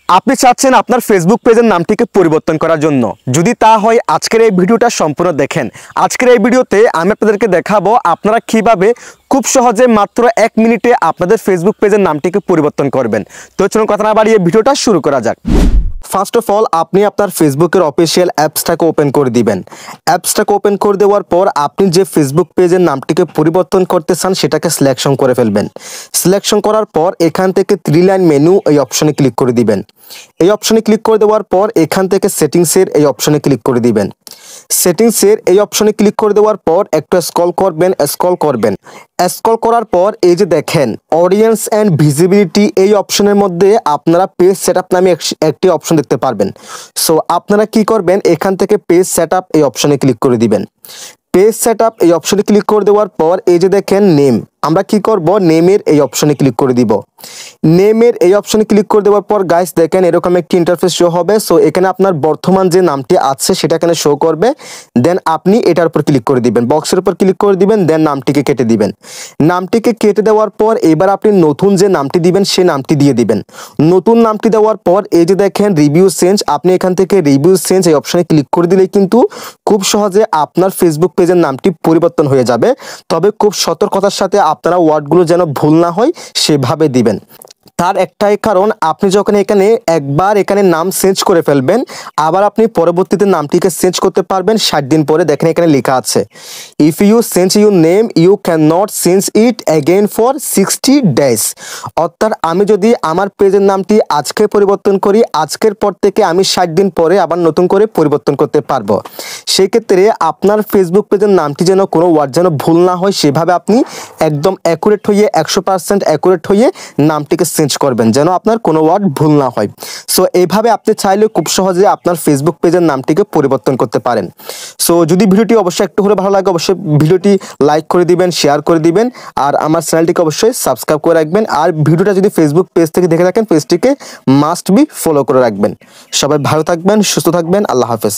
আপনি চাচ্ছেন আপনার ফেসবুক পেজের নামটিকে পরিবর্তন করার জন্য। যদি তা হয় আজকের এই ভিডিওটা সম্পূর্ণ দেখেন। আজকের এই ভিডিওতে আমি আপনাদেরকে দেখাবো আপনারা কিভাবে খুব সহজে মাত্র 1 মিনিটে আপনাদের ফেসবুক পেজের নামটিকে পরিবর্তন করবেন। তো চলুন কথা না বাড়িয়ে ভিডিওটা শুরু করা যাক। ফার্স্ট অফ অল আপনি আপনার ফেসবুকের অফিসিয়াল অ্যাপসটাকে ওপেন করে দিবেন। অ্যাপসটাকে ওপেন করে দেওয়ার পর আপনি যে ফেসবুক পেজের নামটিকে পরিবর্তন করতে চান সেটাকে সিলেকশন করে ফেলবেন। সিলেকশন করার পর এখান থেকে 3 লাইন মেনু এই অপশনে ক্লিক করে দিবেন। এই অপশনে ক্লিক করে দেওয়ার পর এখান থেকে সেটিংসের এই অপশনে ক্লিক করে দিবেন। সেটিংসের এই অপশনে ক্লিক করে দেওয়ার পর একটু স্ক্রল করবেন। স্ক্রল করার পর এই যে দেখেন অডিয়েন্স অ্যান্ড ভিজিবিলিটি এই অপশনের মধ্যে আপনারা পেজ সেটআপ নামে একটি অপশন দেখতে পারবেন। সো আপনারা কি করবেন, এখান থেকে পেজ সেটআপ এই অপশনে ক্লিক করে দিবেন। পেজ সেটআপ এই অপশনে ক্লিক করে দেওয়ার পর এই যে দেখেন নেম, আমরা কি করব, নেমের এই অপশনে ক্লিক করে দিব। নেমের এই অপশনে ক্লিক করে দেওয়ার পর গাইস দেখেন এরকম একটি ইন্টারফেস শো হবে। সো এখানে আপনার বর্তমান যে নামটি আছে সেটা এখানে শো করবে। দেন আপনি এটার উপর ক্লিক করে দিবেন, বক্সের উপর ক্লিক করে দিবেন, দেন নামটিকে কেটে দিবেন। নামটিকে কেটে দেওয়ার পর এবার আপনি নতুন যে নামটি দিবেন সে নামটি দিয়ে দিবেন। নতুন নামটি দেওয়ার পর এই যে দেখেন রিভিউ চেঞ্জ, আপনি এখান থেকে রিভিউ চেঞ্জ এই অপশনে ক্লিক করে দিলে কিন্তু খুব সহজে আপনার ফেসবুক পেজের নামটি পরিবর্তন হয়ে যাবে। তবে খুব সতর্কতার সাথে আপনারা ওয়ার্ডগুলো যেন ভুল না হয় সেভাবে দিবেন। তার একটাই কারণ, আপনি যখন একবার এখানে নাম চেঞ্জ করে ফেলবেন আবার আপনি পরবর্তীতে নামটিকে চেঞ্জ করতে পারবেন 60 দিন পরে। দেখেন এখানে লেখা আছে if you change your name you can not change it again for 60 days. অর্থাৎ আমি যদি আমার পেজের নামটি আজকে পরিবর্তন করি, আজকের পর থেকে আমি 60 দিন পরে আবার নতুন করে পরিবর্তন করতে পারবো। সেই ক্ষেত্রে আপনার ফেসবুক পেজের নামটি যেন কোনো ওয়ার্ড যেন ভুল না হয় সেভাবে আপনি একদম অ্যাকুরেট হয়ে 100% অ্যাকুরেট হয়ে নামটিকে চেঞ্জ করবেন যেন আপনার কোনো ওয়ার্ড ভুল না হয়। সো এইভাবে আপনি চাইলে খুব সহজে আপনার ফেসবুক পেজের নামটিকে পরিবর্তন করতে পারেন। সো যদি ভিডিওটি অবশ্যই একটু হলে ভালো লাগে অবশ্যই ভিডিওটি লাইক করে দিবেন, শেয়ার করে দিবেন, আর আমার চ্যানেলটিকে অবশ্যই সাবস্ক্রাইব করে রাখবেন। আর ভিডিওটা যদি ফেসবুক পেজ থেকে দেখে থাকেন পেজটিকে মাস্ট বি ফলো করে রাখবেন। সবাই ভালো থাকবেন, সুস্থ থাকবেন, আল্লাহ হাফেজ।